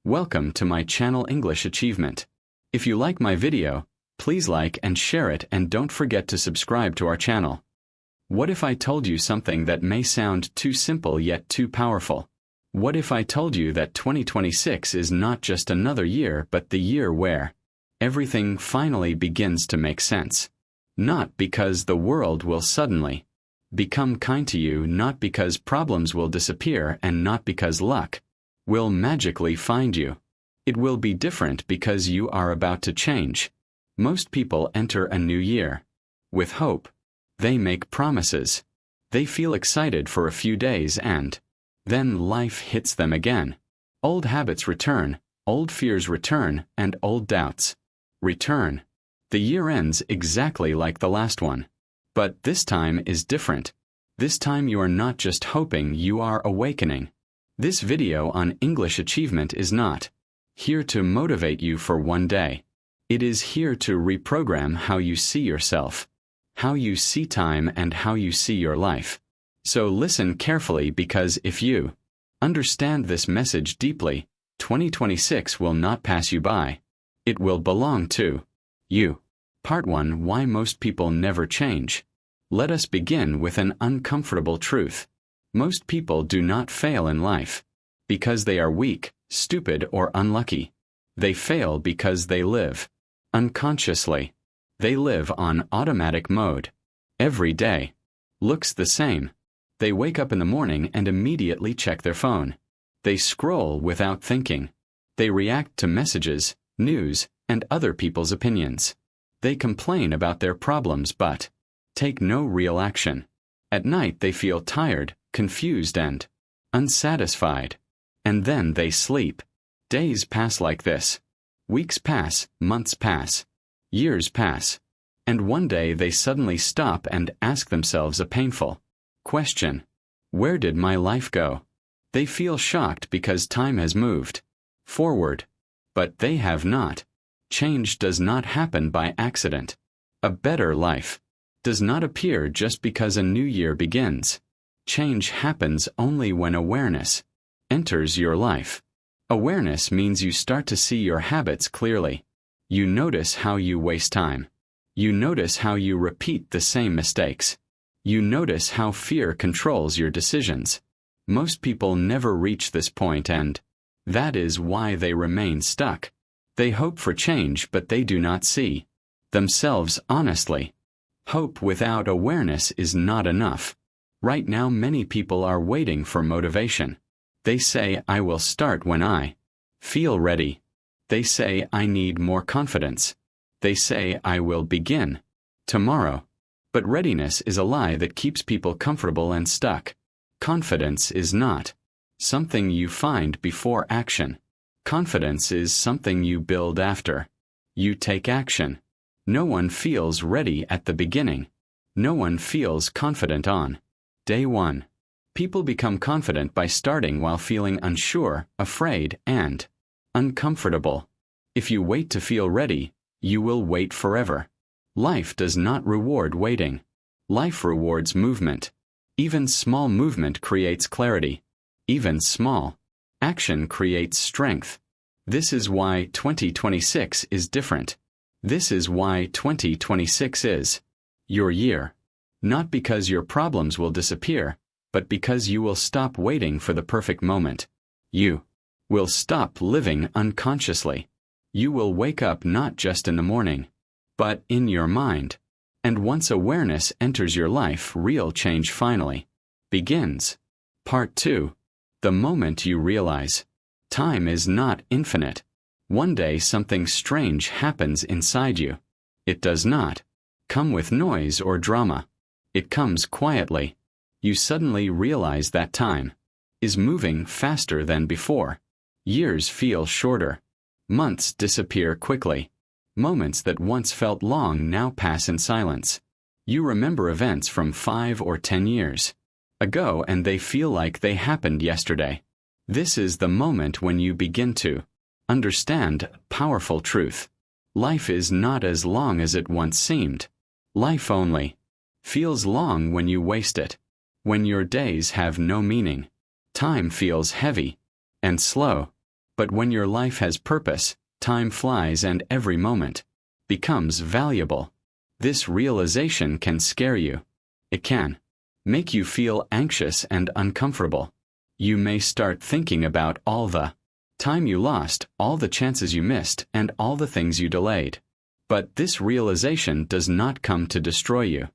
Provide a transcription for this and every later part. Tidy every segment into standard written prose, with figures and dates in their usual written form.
Welcome to my channel English Achievement. If you like my video, please like and share it, and don't forget to subscribe to our channel. What if I told you something that may sound too simple yet too powerful? What if I told you that 2026 is not just another year but the year where everything finally begins to make sense? Not because the world will suddenly become kind to you, not because problems will disappear, and not because luck will magically find you. It will be different because you are about to change. Most people enter a new year with hope. They make promises. They feel excited for a few days, and then life hits them again. Old habits return, old fears return, and old doubts return. The year ends exactly like the last one. But this time is different. This time you are not just hoping, you are awakening. This video on English achievement is not here to motivate you for one day. It is here to reprogram how you see yourself, how you see time, and how you see your life. So listen carefully, because if you understand this message deeply, 2026 will not pass you by. It will belong to you. Part 1: Why most people never change. Let us begin with an uncomfortable truth. Most people do not fail in life because they are weak, stupid, or unlucky. They fail because they live unconsciously. They live on automatic mode. Every day looks the same. They wake up in the morning and immediately check their phone. They scroll without thinking. They react to messages, news, and other people's opinions. They complain about their problems but take no real action. At night they feel tired, confused, and unsatisfied. And then they sleep. Days pass like this. Weeks pass, months pass, years pass. And one day they suddenly stop and ask themselves a painful question. Where did my life go? They feel shocked because time has moved forward. But they have not. Change does not happen by accident. A better life does not appear just because a new year begins. Change happens only when awareness enters your life. Awareness means you start to see your habits clearly. You notice how you waste time. You notice how you repeat the same mistakes. You notice how fear controls your decisions. Most people never reach this point, and that is why they remain stuck. They hope for change, but they do not see themselves honestly. Hope without awareness is not enough. Right now many people are waiting for motivation. They say, I will start when I feel ready. They say, I need more confidence. They say, I will begin tomorrow. But readiness is a lie that keeps people comfortable and stuck. Confidence is not something you find before action. Confidence is something you build after you take action. No one feels ready at the beginning. No one feels confident on day one. People become confident by starting while feeling unsure, afraid, and uncomfortable. If you wait to feel ready, you will wait forever. Life does not reward waiting. Life rewards movement. Even small movement creates clarity. Even small action creates strength. This is why 2026 is different. This is why 2026 is your year. Not because your problems will disappear, but because you will stop waiting for the perfect moment. You will stop living unconsciously. You will wake up not just in the morning, but in your mind. And once awareness enters your life, real change finally begins. Part 2: The moment you realize time is not infinite. One day something strange happens inside you. It does not come with noise or drama. It comes quietly. You suddenly realize that time is moving faster than before. Years feel shorter. Months disappear quickly. Moments that once felt long now pass in silence. You remember events from 5 or 10 years ago, and they feel like they happened yesterday. This is the moment when you begin to understand a powerful truth. Life is not as long as it once seemed. Life only feels long when you waste it. When your days have no meaning. Time feels heavy and slow. But when your life has purpose, time flies and every moment becomes valuable. This realization can scare you. It can make you feel anxious and uncomfortable. You may start thinking about all the time you lost, all the chances you missed, and all the things you delayed. But this realization does not come to destroy you.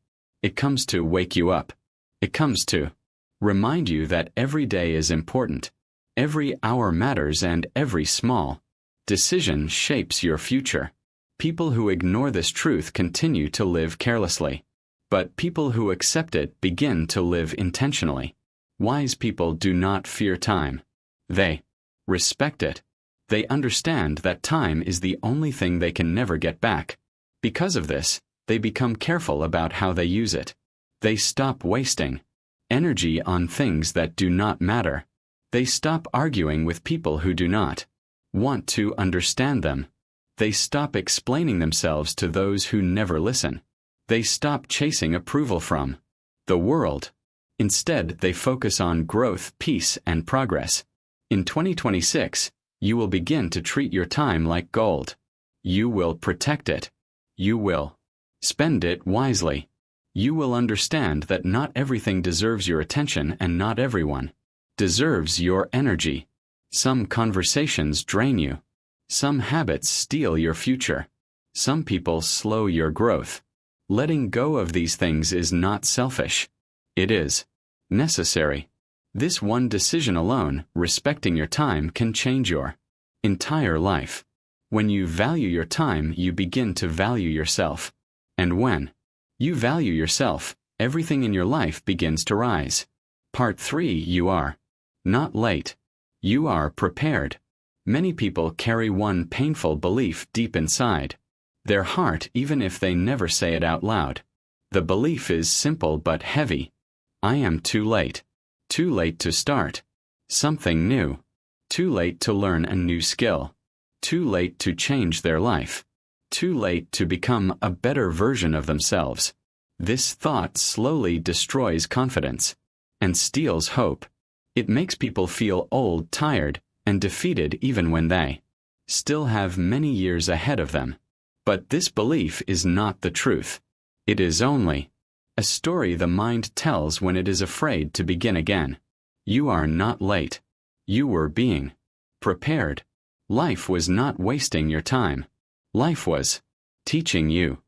It comes to wake you up. It comes to remind you that every day is important. Every hour matters and every small decision shapes your future. People who ignore this truth continue to live carelessly. But people who accept it begin to live intentionally. Wise people do not fear time. They respect it. They understand that time is the only thing they can never get back. Because of this, they become careful about how they use it. They stop wasting energy on things that do not matter. They stop arguing with people who do not want to understand them. They stop explaining themselves to those who never listen. They stop chasing approval from the world. Instead, they focus on growth, peace, and progress. In 2026, you will begin to treat your time like gold. You will protect it. You will spend it wisely. You will understand that not everything deserves your attention and not everyone deserves your energy. Some conversations drain you. Some habits steal your future. Some people slow your growth. Letting go of these things is not selfish. It is necessary. This one decision alone, respecting your time, can change your entire life. When you value your time, you begin to value yourself. And when you value yourself, everything in your life begins to rise. Part 3. You are not late. You are prepared. Many people carry one painful belief deep inside their heart, even if they never say it out loud. The belief is simple but heavy. I am too late. Too late to start something new. Too late to learn a new skill. Too late to change their life. Too late to become a better version of themselves. This thought slowly destroys confidence and steals hope. It makes people feel old, tired, and defeated even when they still have many years ahead of them. But this belief is not the truth. It is only a story the mind tells when it is afraid to begin again. You are not late. You were being prepared. Life was not wasting your time. Life was teaching you.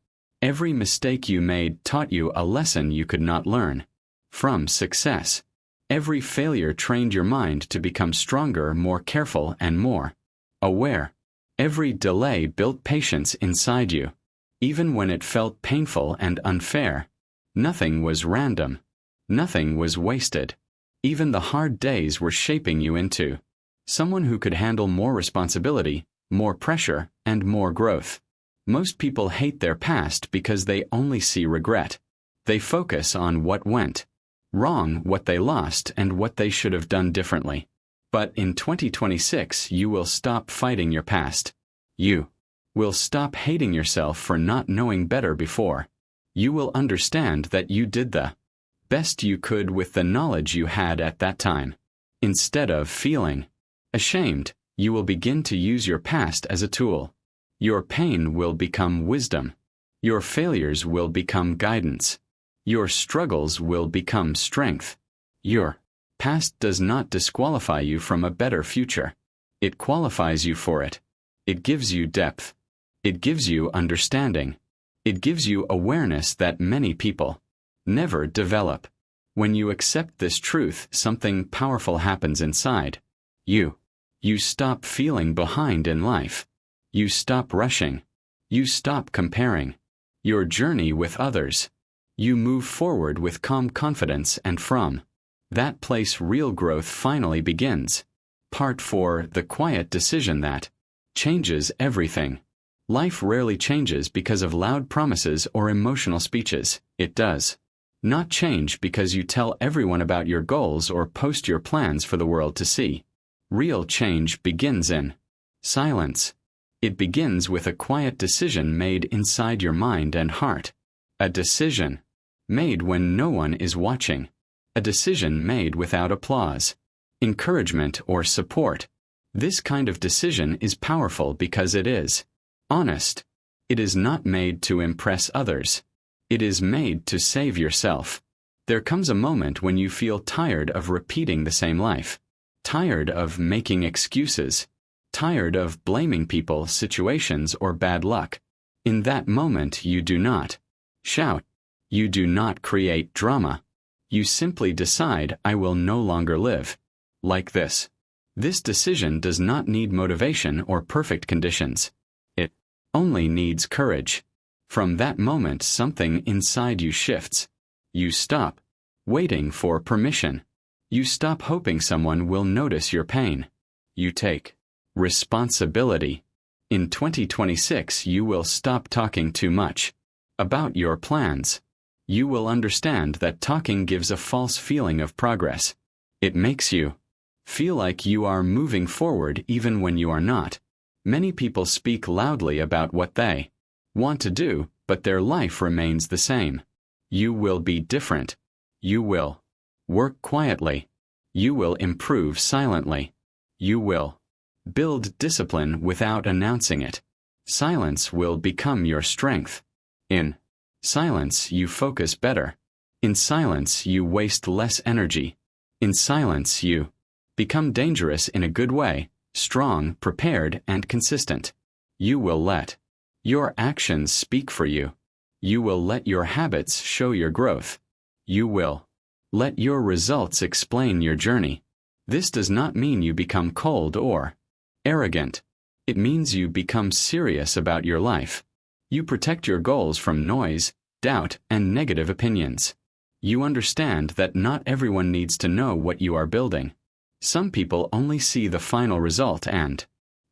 Every mistake you made taught you a lesson you could not learn from success. Every failure trained your mind to become stronger, more careful, and more aware. Every delay built patience inside you. Even when it felt painful and unfair, nothing was random. Nothing was wasted. Even the hard days were shaping you into someone who could handle more responsibility, more pressure, and more growth. Most people hate their past because they only see regret. They focus on what went wrong, what they lost, and what they should have done differently. But in 2026, you will stop fighting your past. You will stop hating yourself for not knowing better before. You will understand that you did the best you could with the knowledge you had at that time. Instead of feeling ashamed, you will begin to use your past as a tool. Your pain will become wisdom. Your failures will become guidance. Your struggles will become strength. Your past does not disqualify you from a better future. It qualifies you for it. It gives you depth. It gives you understanding. It gives you awareness that many people never develop. When you accept this truth, something powerful happens inside you. You stop feeling behind in life. You stop rushing. You stop comparing your journey with others. You move forward with calm confidence, and from that place real growth finally begins. Part 4. The quiet decision that changes everything. Life rarely changes because of loud promises or emotional speeches. It does not change because you tell everyone about your goals or post your plans for the world to see. Real change begins in silence. It begins with a quiet decision made inside your mind and heart. A decision made when no one is watching. A decision made without applause, encouragement, or support. This kind of decision is powerful because it is honest. It is not made to impress others. It is made to save yourself. There comes a moment when you feel tired of repeating the same life, tired of making excuses, tired of blaming people, situations, or bad luck. In that moment, you do not shout. You do not create drama. You simply decide, I will no longer live like this. This decision does not need motivation or perfect conditions. It only needs courage. From that moment, something inside you shifts. You stop waiting for permission. You stop hoping someone will notice your pain. You take responsibility. In 2026, you will stop talking too much about your plans. You will understand that talking gives a false feeling of progress. It makes you feel like you are moving forward even when you are not. Many people speak loudly about what they want to do, but their life remains the same. You will be different. You will work quietly. You will improve silently. You will build discipline without announcing it. Silence will become your strength. In silence, you focus better. In silence, you waste less energy. In silence, you become dangerous in a good way, strong, prepared, and consistent. You will let your actions speak for you. You will let your habits show your growth. You will let your results explain your journey. This does not mean you become cold or arrogant. It means you become serious about your life. You protect your goals from noise, doubt, and negative opinions. You understand that not everyone needs to know what you are building. Some people only see the final result, and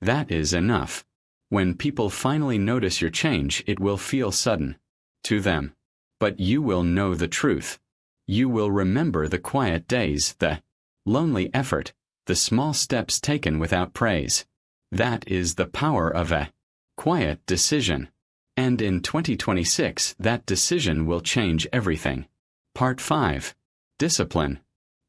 that is enough. When people finally notice your change, it will feel sudden to them. But you will know the truth. You will remember the quiet days, the lonely effort, the small steps taken without praise. That is the power of a quiet decision. And in 2026, that decision will change everything. Part 5. Discipline.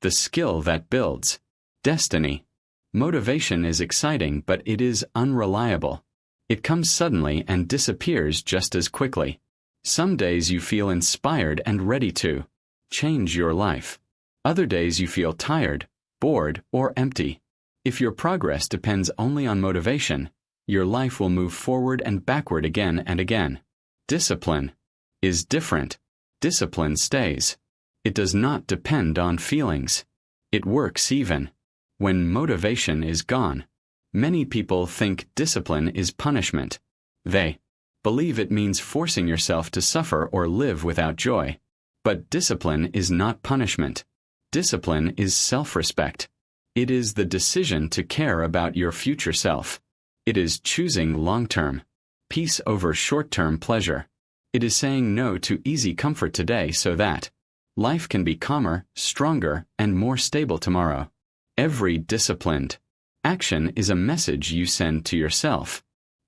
The skill that builds destiny. Motivation is exciting, but it is unreliable. It comes suddenly and disappears just as quickly. Some days you feel inspired and ready to change your life. Other days you feel tired, bored, or empty. If your progress depends only on motivation, your life will move forward and backward again and again. Discipline is different. Discipline stays. It does not depend on feelings. It works even when motivation is gone. Many people think discipline is punishment. They believe it means forcing yourself to suffer or live without joy. But discipline is not punishment. Discipline is self-respect. It is the decision to care about your future self. It is choosing long-term peace over short-term pleasure. It is saying no to easy comfort today so that life can be calmer, stronger, and more stable tomorrow. Every disciplined action is a message you send to yourself.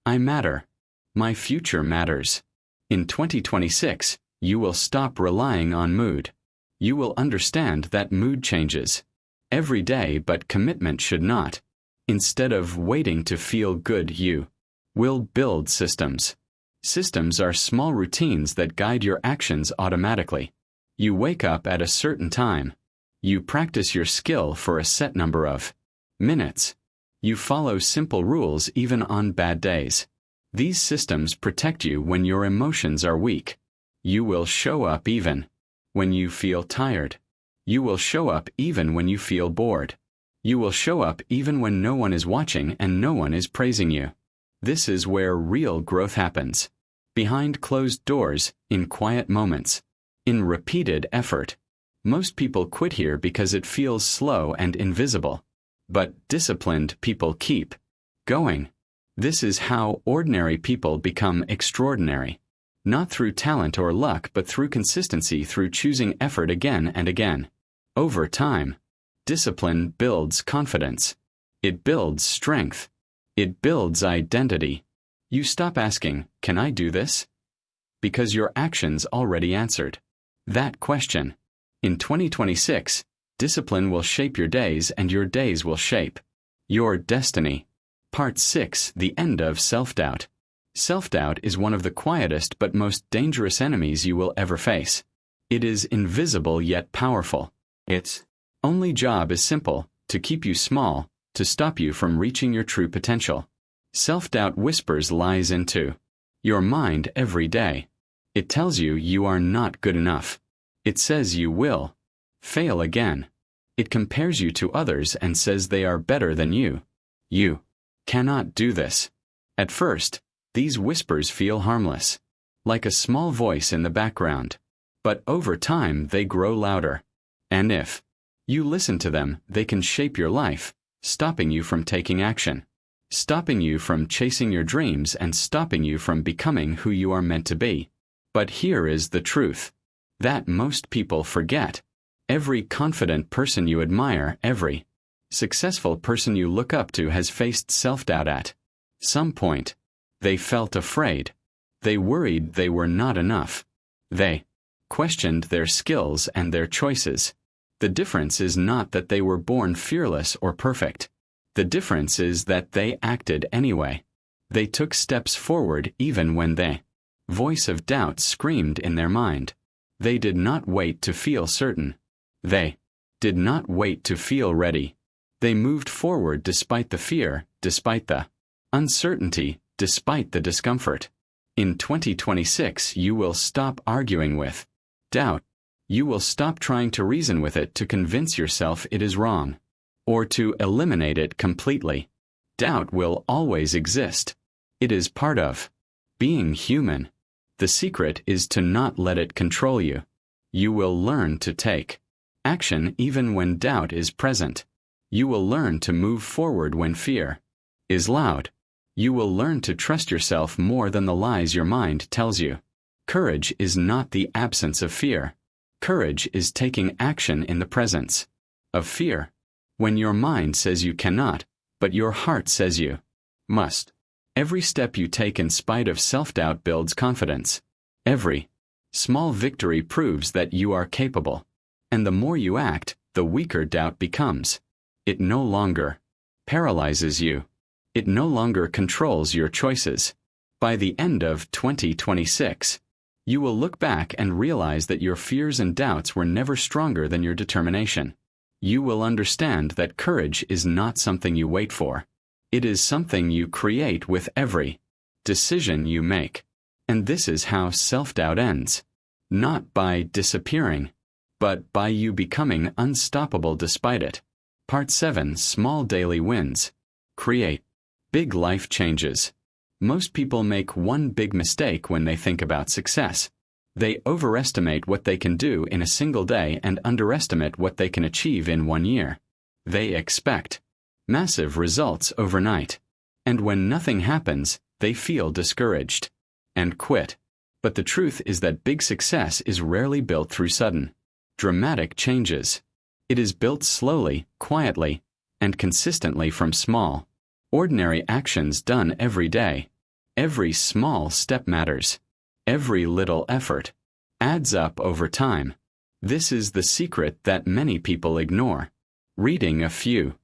I matter. My future matters. In 2026, you will stop relying on mood. You will understand that mood changes every day, but commitment should not. Instead of waiting to feel good, you will build systems. Systems are small routines that guide your actions automatically. You wake up at a certain time. You practice your skill for a set number of minutes. You follow simple rules even on bad days. These systems protect you when your emotions are weak. You will show up even when you feel tired. You will show up even when you feel bored. You will show up even when no one is watching and no one is praising you. This is where real growth happens. Behind closed doors, in quiet moments, in repeated effort. Most people quit here because it feels slow and invisible. But disciplined people keep going. This is how ordinary people become extraordinary. Not through talent or luck, but through consistency, through choosing effort again and again. Over time, discipline builds confidence. It builds strength. It builds identity. You stop asking, "Can I do this?" because your actions already answered that question. In 2026, discipline will shape your days and your days will shape Your destiny. Part 6. The end of self-doubt. Self-doubt is one of the quietest but most dangerous enemies you will ever face. It is invisible yet powerful. Its only job is simple: to keep you small, to stop you from reaching your true potential. Self-doubt whispers lies into your mind every day. It tells you you are not good enough. It says you will fail again. It compares you to others and says they are better than you. You cannot do this. At first, these whispers feel harmless, like a small voice in the background. But over time they grow louder. And if you listen to them, they can shape your life, stopping you from taking action, stopping you from chasing your dreams, and stopping you from becoming who you are meant to be. But here is the truth that most people forget. Every confident person you admire, every successful person you look up to has faced self-doubt at some point. They felt afraid. They worried they were not enough. They questioned their skills and their choices. The difference is not that they were born fearless or perfect. The difference is that they acted anyway. They took steps forward even when the voice of doubt screamed in their mind. They did not wait to feel certain. They did not wait to feel ready. They moved forward despite the fear, despite the uncertainty, despite the discomfort. In 2026, you will stop arguing with doubt. You will stop trying to reason with it to convince yourself it is wrong, or to eliminate it completely. Doubt will always exist. It is part of being human. The secret is to not let it control you. You will learn to take action even when doubt is present. You will learn to move forward when fear is loud. You will learn to trust yourself more than the lies your mind tells you. Courage is not the absence of fear. Courage is taking action in the presence of fear. When your mind says you cannot, but your heart says you must. Every step you take in spite of self-doubt builds confidence. Every small victory proves that you are capable. And the more you act, the weaker doubt becomes. It no longer paralyzes you. It no longer controls your choices. By the end of 2026, you will look back and realize that your fears and doubts were never stronger than your determination. You will understand that courage is not something you wait for. It is something you create with every decision you make. And this is how self-doubt ends. Not by disappearing, but by you becoming unstoppable despite it. Part 7. Small daily wins. Create big life changes. Most people make one big mistake when they think about success. They overestimate what they can do in a single day and underestimate what they can achieve in 1 year. They expect massive results overnight. And when nothing happens, they feel discouraged and quit. But the truth is that big success is rarely built through sudden, dramatic changes. It is built slowly, quietly, and consistently from small, ordinary actions done every day. Every small step matters. Every little effort adds up over time. This is the secret that many people ignore. Reading a few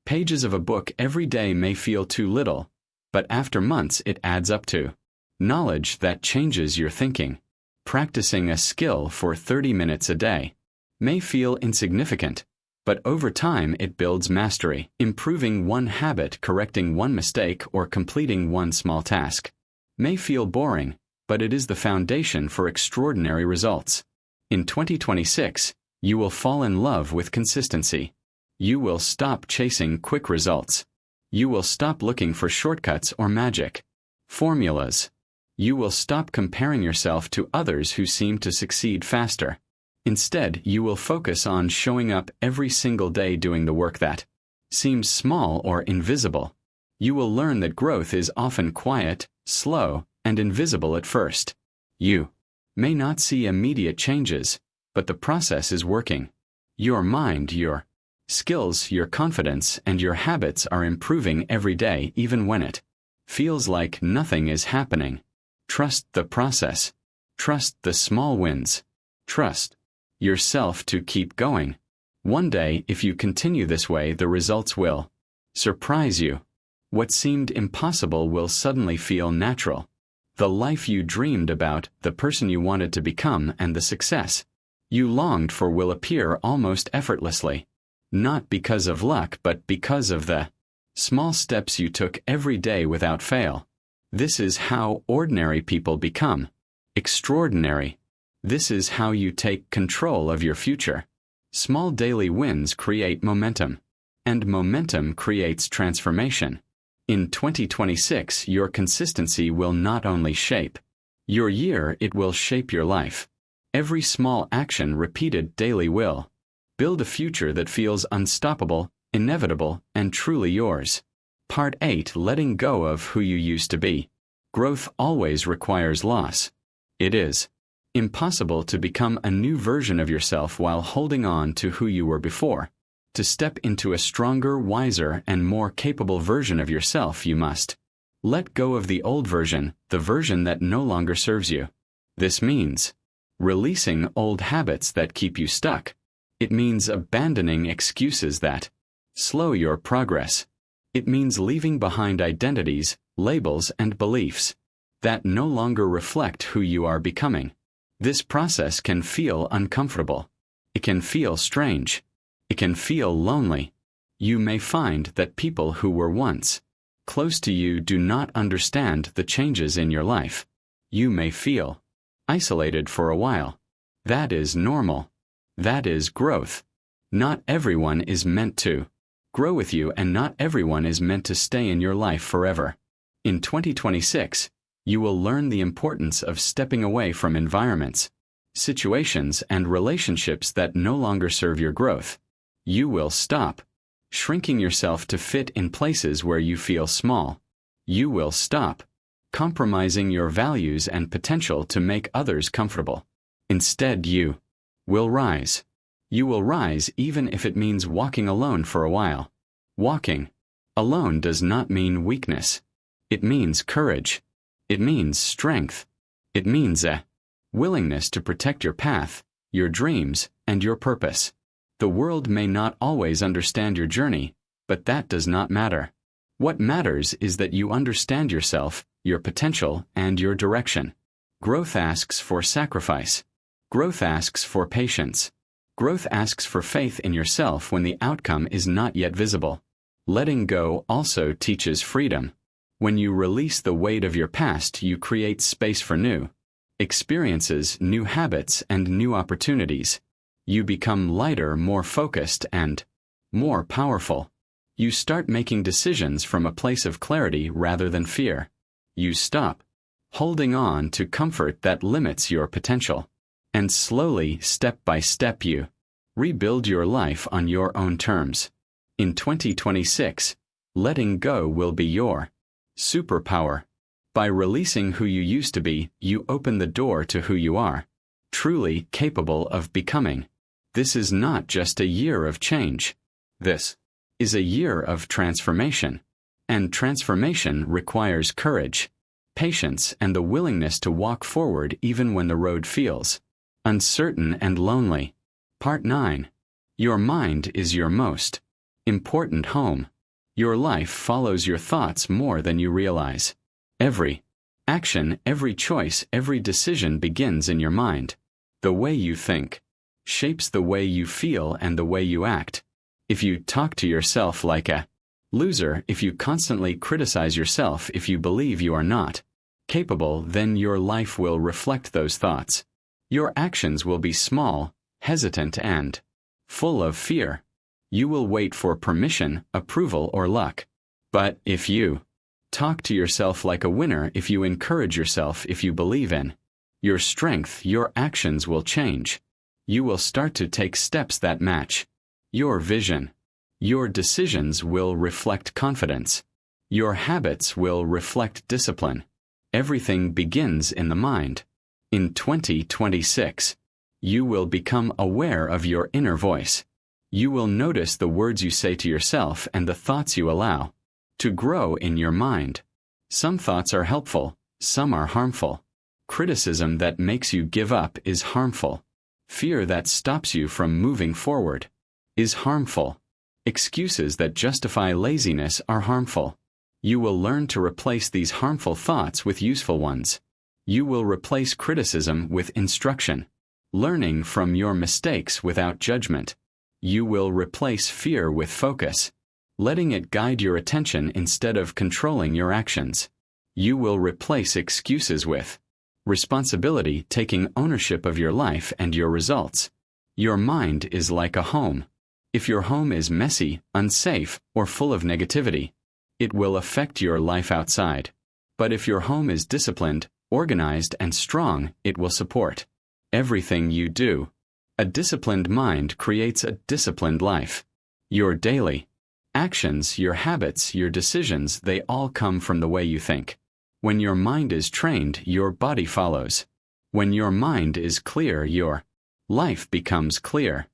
pages of a book every day may feel too little, but after months it adds up to knowledge that changes your thinking. Practicing a skill for 30 minutes a day may feel insignificant, but over time it builds mastery. Improving one habit, correcting one mistake, or completing one small task may feel boring, but it is the foundation for extraordinary results. In 2026, you will fall in love with consistency. You will stop chasing quick results. You will stop looking for shortcuts or magic formulas. You will stop comparing yourself to others who seem to succeed faster. Instead, you will focus on showing up every single day doing the work that seems small or invisible. You will learn that growth is often quiet, slow, and invisible at first. You may not see immediate changes, but the process is working. Your mind, your skills, your confidence, and your habits are improving every day, even when it feels like nothing is happening. Trust the process. Trust the small wins. Trust yourself to keep going. One day, if you continue this way, the results will surprise you. What seemed impossible will suddenly feel natural. The life you dreamed about, the person you wanted to become, and the success you longed for will appear almost effortlessly. Not because of luck, but because of the small steps you took every day without fail. This is how ordinary people become extraordinary. This is how you take control of your future. Small daily wins create momentum, and momentum creates transformation. In 2026, your consistency will not only shape your year, it will shape your life. Every small action repeated daily will build a future that feels unstoppable, inevitable, and truly yours. Part 8. Letting go of who you used to be. Growth always requires loss. It is impossible to become a new version of yourself while holding on to who you were before. To step into a stronger, wiser, and more capable version of yourself, you must let go of the old version, the version that no longer serves you. This means releasing old habits that keep you stuck. It means abandoning excuses that slow your progress. It means leaving behind identities, labels, and beliefs that no longer reflect who you are becoming. This process can feel uncomfortable. It can feel strange. It can feel lonely. You may find that people who were once close to you do not understand the changes in your life. You may feel isolated for a while. That is normal. That is growth. Not everyone is meant to grow with you, and not everyone is meant to stay in your life forever. In 2026, you will learn the importance of stepping away from environments, situations, and relationships that no longer serve your growth. You will stop shrinking yourself to fit in places where you feel small. You will stop compromising your values and potential to make others comfortable. Instead, you will rise. You will rise even if it means walking alone for a while. Walking alone does not mean weakness. It means courage. It means strength. It means a willingness to protect your path, your dreams, and your purpose. The world may not always understand your journey, but that does not matter. What matters is that you understand yourself, your potential, and your direction. Growth asks for sacrifice. Growth asks for patience. Growth asks for faith in yourself when the outcome is not yet visible. Letting go also teaches freedom. When you release the weight of your past, you create space for new experiences, new habits, and new opportunities. You become lighter, more focused, and more powerful. You start making decisions from a place of clarity rather than fear. You stop holding on to comfort that limits your potential. And slowly, step by step, you rebuild your life on your own terms. In 2026, letting go will be your superpower. By releasing who you used to be, you open the door to who you are, truly capable of becoming. This is not just a year of change. This is a year of transformation. And transformation requires courage, patience, and the willingness to walk forward even when the road feels uncertain and lonely. Part 9. Your mind is your most important home. Your life follows your thoughts more than you realize. Every action, every choice, every decision begins in your mind. The way you think shapes the way you feel and the way you act. If you talk to yourself like a loser, if you constantly criticize yourself, if you believe you are not capable, then your life will reflect those thoughts. Your actions will be small, hesitant, and full of fear. You will wait for permission, approval, or luck. But if you talk to yourself like a winner, if you encourage yourself, if you believe in your strength, your actions will change. You will start to take steps that match your vision. Your decisions will reflect confidence. Your habits will reflect discipline. Everything begins in the mind. In 2026, you will become aware of your inner voice. You will notice the words you say to yourself and the thoughts you allow to grow in your mind. Some thoughts are helpful, some are harmful. Criticism that makes you give up is harmful. Fear that stops you from moving forward is harmful. Excuses that justify laziness are harmful. You will learn to replace these harmful thoughts with useful ones. You will replace criticism with instruction, learning from your mistakes without judgment. You will replace fear with focus, letting it guide your attention instead of controlling your actions. You will replace excuses with responsibility, taking ownership of your life and your results. Your mind is like a home. If your home is messy, unsafe, or full of negativity, it will affect your life outside. But if your home is disciplined, organized, and strong, it will support everything you do. A disciplined mind creates a disciplined life. Your daily actions, your habits, your decisions, they all come from the way you think. When your mind is trained, your body follows. When your mind is clear, your life becomes clear.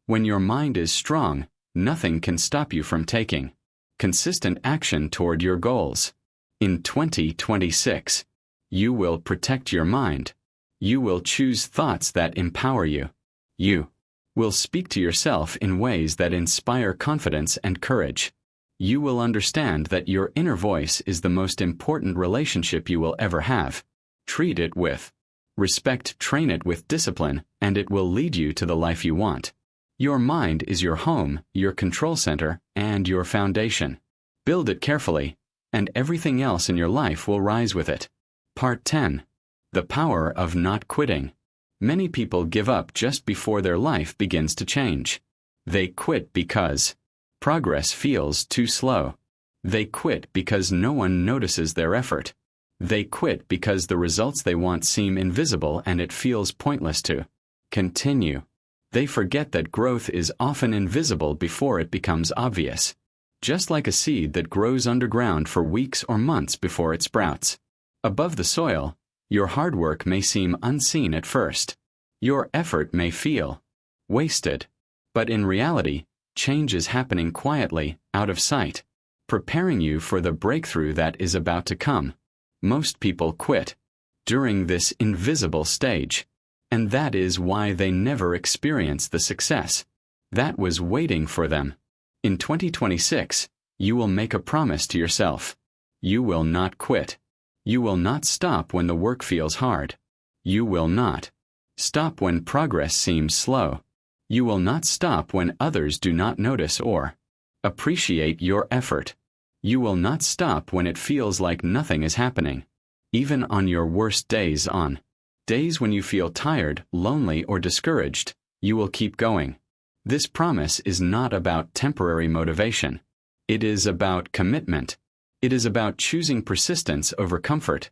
When your mind is strong, nothing can stop you from taking consistent action toward your goals. In 2026, you will protect your mind. You will choose thoughts that empower you. You will speak to yourself in ways that inspire confidence and courage. You will understand that your inner voice is the most important relationship you will ever have. Treat it with respect, train it with discipline, and it will lead you to the life you want. Your mind is your home, your control center, and your foundation. Build it carefully, and everything else in your life will rise with it. Part 10. The Power of Not Quitting. Many people give up just before their life begins to change. They quit because progress feels too slow. They quit because no one notices their effort. They quit because the results they want seem invisible and it feels pointless to continue. They forget that growth is often invisible before it becomes obvious. Just like a seed that grows underground for weeks or months before it sprouts. Above the soil, your hard work may seem unseen at first. Your effort may feel wasted. But in reality, change is happening quietly, out of sight, preparing you for the breakthrough that is about to come. Most people quit during this invisible stage. And that is why they never experience the success that was waiting for them. In 2026, you will make a promise to yourself. You will not quit. You will not stop when the work feels hard. You will not stop when progress seems slow. You will not stop when others do not notice or appreciate your effort. You will not stop when it feels like nothing is happening. Even on your worst days, on days when you feel tired, lonely, or discouraged, you will keep going. This promise is not about temporary motivation. It is about commitment. It is about choosing persistence over comfort,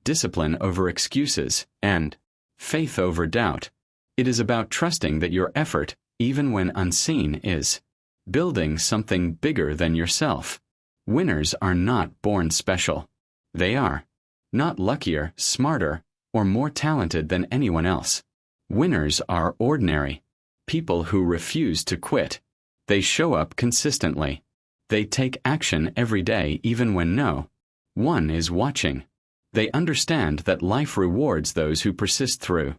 discipline over excuses, and faith over doubt. It is about trusting that your effort, even when unseen, is building something bigger than yourself. Winners are not born special. They are not luckier, smarter, or more talented than anyone else. Winners are ordinary. People who refuse to quit. They show up consistently. They take action every day even when no one is watching. They understand that life rewards those who persist through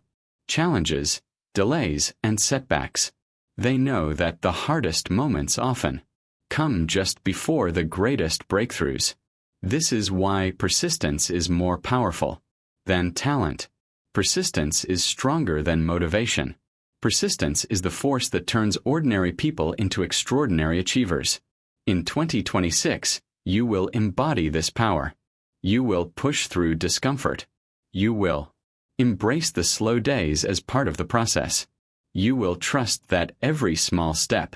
challenges, delays, and setbacks. They know that the hardest moments often come just before the greatest breakthroughs. This is why persistence is more powerful than talent. Persistence is stronger than motivation. Persistence is the force that turns ordinary people into extraordinary achievers. In 2026, you will embody this power. You will push through discomfort. You will embrace the slow days as part of the process. You will trust that every small step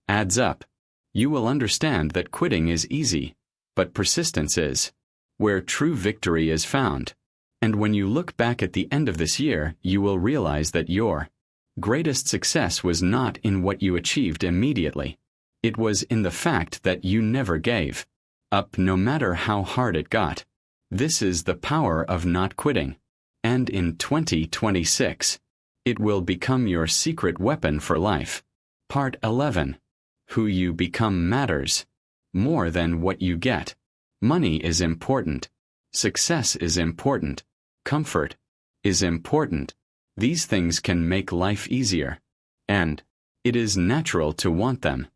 adds up. You will understand that quitting is easy, but persistence is where true victory is found. And when you look back at the end of this year, you will realize that your greatest success was not in what you achieved immediately. It was in the fact that you never gave up no matter how hard it got. This is the power of not quitting. And in 2026, it will become your secret weapon for life. Part 11. Who you become matters more than what you get. Money is important. Success is important. Comfort is important. These things can make life easier. And it is natural to want them.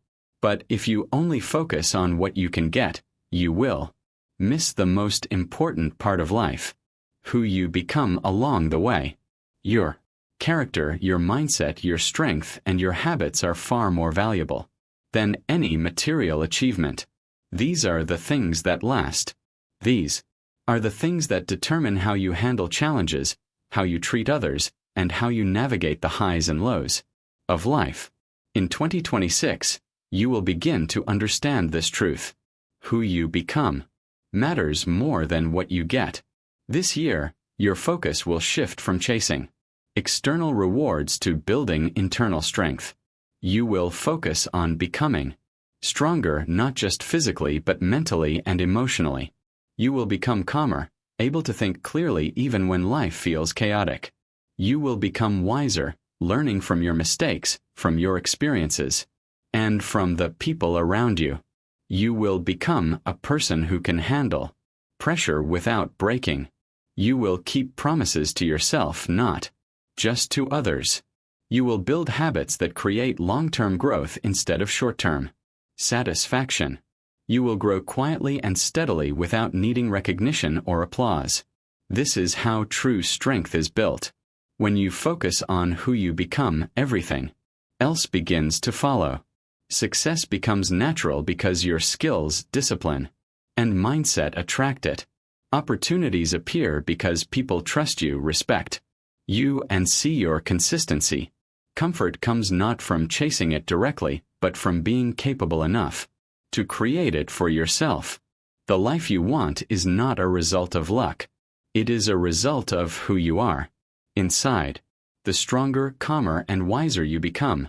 But if you only focus on what you can get, you will miss the most important part of life: who you become along the way. Your character, your mindset, your strength, and your habits are far more valuable than any material achievement. These are the things that last. These are the things that determine how you handle challenges, how you treat others, and how you navigate the highs and lows of life. In 2026, you will begin to understand this truth. Who you become matters more than what you get. This year, your focus will shift from chasing external rewards to building internal strength. You will focus on becoming stronger, not just physically but mentally and emotionally. You will become calmer, able to think clearly even when life feels chaotic. You will become wiser, learning from your mistakes, from your experiences, and from the people around you. You will become a person who can handle pressure without breaking. You will keep promises to yourself, not just to others. You will build habits that create long-term growth instead of short-term satisfaction. You will grow quietly and steadily without needing recognition or applause. This is how true strength is built. When you focus on who you become, everything else begins to follow. Success becomes natural because your skills, discipline, and mindset attract it. Opportunities appear because people trust you, respect you, and see your consistency. Comfort comes not from chasing it directly, but from being capable enough to create it for yourself. The life you want is not a result of luck. It is a result of who you are inside. The stronger, calmer, and wiser you become,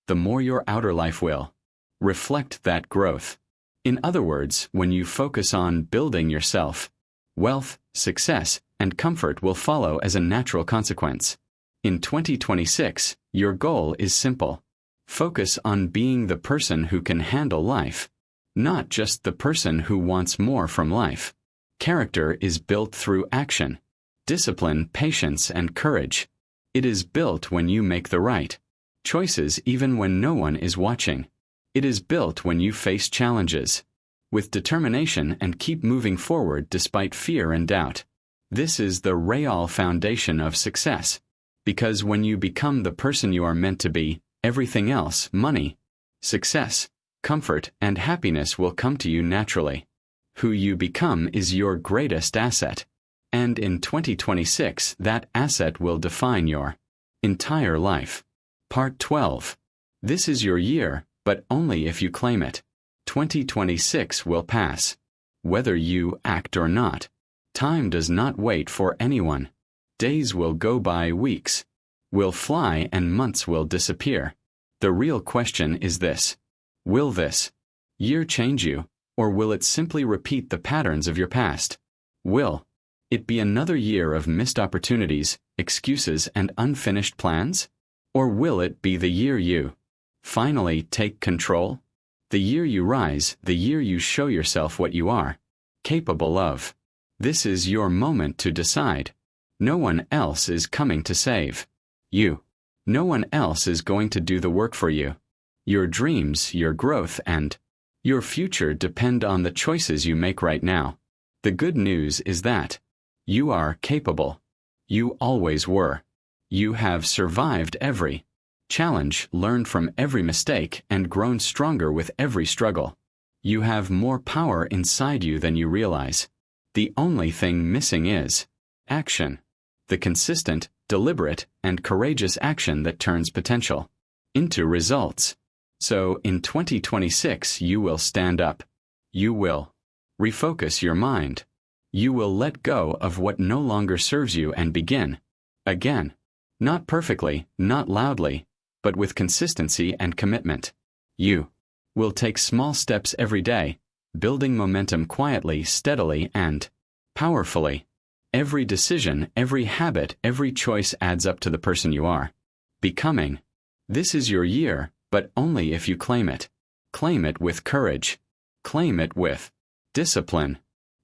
the more your outer life will reflect that growth. In other words, when you focus on building yourself, wealth, success, and comfort will follow as a natural consequence. In 2026, your goal is simple. Focus on being the person who can handle life, not just the person who wants more from life. Character is built through action, discipline, patience, and courage. It is built when you make the right choices even when no one is watching. It is built when you face challenges with determination and keep moving forward despite fear and doubt. This is the real foundation of success. Because when you become the person you are meant to be, everything else, money, success, comfort, and happiness will come to you naturally. Who you become is your greatest asset. And in 2026, that asset will define your entire life. Part 12. This is your year, but only if you claim it. 2026 will pass, whether you act or not. Time does not wait for anyone. Days will go by, weeks will fly, and months will disappear. The real question is this: will this year change you, or will it simply repeat the patterns of your past? Will it be another year of missed opportunities, excuses, and unfinished plans? Or will it be the year you finally take control? The year you rise, the year you show yourself what you are capable of. This is your moment to decide. No one else is coming to save you. No one else is going to do the work for you. Your dreams, your growth, and your future depend on the choices you make right now. The good news is that you are capable. You always were. You have survived every challenge, learned from every mistake, and grown stronger with every struggle. You have more power inside you than you realize. The only thing missing is action. The consistent, deliberate, and courageous action that turns potential into results. So in 2026 you will stand up. You will refocus your mind. You will let go of what no longer serves you and begin again. Not perfectly, not loudly, but with consistency and commitment. You will take small steps every day, building momentum quietly, steadily, and powerfully. Every decision, every habit, every choice adds up to the person you are becoming. This is your year, but only if you claim it. Claim it with courage. Claim it with discipline.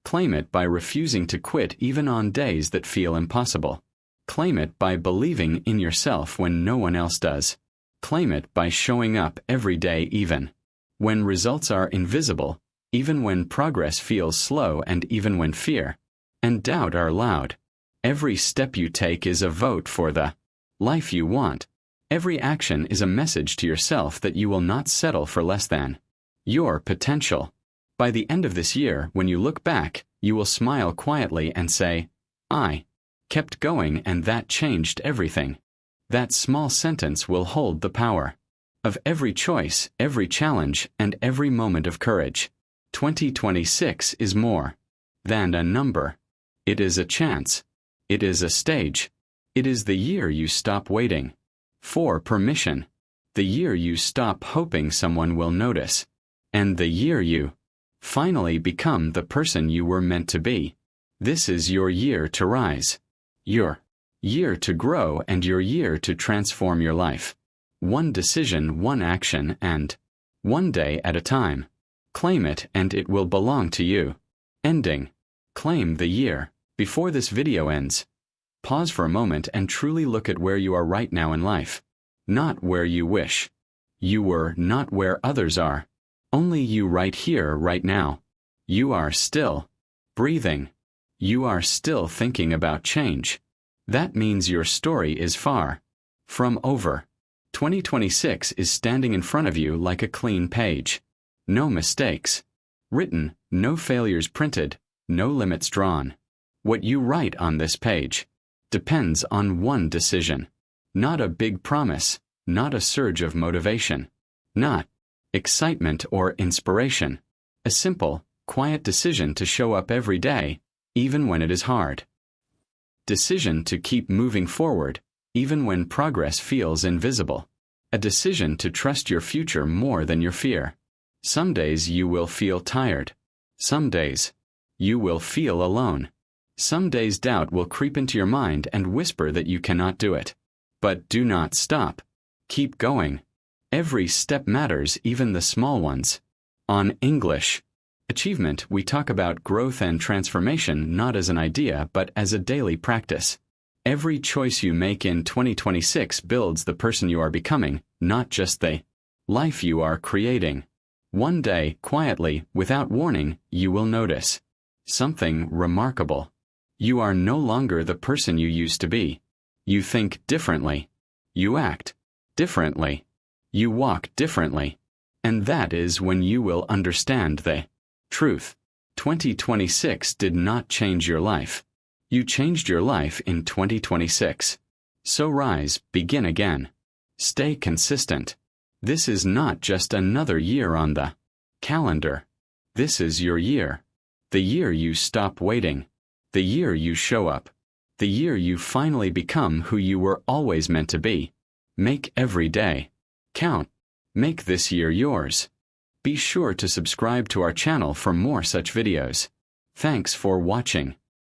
Claim it by refusing to quit even on days that feel impossible. Claim it by believing in yourself when no one else does. Claim it by showing up every day even When results are invisible, even when progress feels slow and even when fear and doubt are loud. Every step you take is a vote for the life you want. Every action is a message to yourself that you will not settle for less than your potential. By the end of this year, when you look back, you will smile quietly and say, I kept going and that changed everything. That small sentence will hold the power of every choice, every challenge, and every moment of courage. 2026 is more than a number. It is a chance. It is a stage. It is the year you stop waiting for permission, the year you stop hoping someone will notice, and the year you finally become the person you were meant to be. This is your year to rise, your year to grow, and your year to transform your life. One decision, one action, and one day at a time. Claim it and it will belong to you. Ending. Claim the year. Before this video ends, pause for a moment and truly look at where you are right now in life. Not where you wish you were, not where others are. Only you right here, right now. You are still breathing. You are still thinking about change. That means your story is far from over. 2026 is standing in front of you like a clean page. No mistakes written, no failures printed, no limits drawn. What you write on this page depends on one decision. Not a big promise, not a surge of motivation, not excitement or inspiration. A simple, quiet decision to show up every day, even when it is hard. Decision to keep moving forward, even when progress feels invisible. A decision to trust your future more than your fear. Some days you will feel tired. Some days you will feel alone. Some days doubt will creep into your mind and whisper that you cannot do it. But do not stop. Keep going. Every step matters, even the small ones. On English Achievement, we talk about growth and transformation not as an idea but as a daily practice. Every choice you make in 2026 builds the person you are becoming, not just the life you are creating. One day, quietly, without warning, you will notice something remarkable. You are no longer the person you used to be. You think differently. You act differently. You walk differently. And that is when you will understand the truth. 2026 did not change your life. You changed your life in 2026. So rise, begin again. Stay consistent. This is not just another year on the calendar. This is your year. The year you stop waiting. The year you show up. The year you finally become who you were always meant to be. Make every day count. Make this year yours. Be sure to subscribe to our channel for more such videos. Thanks for watching.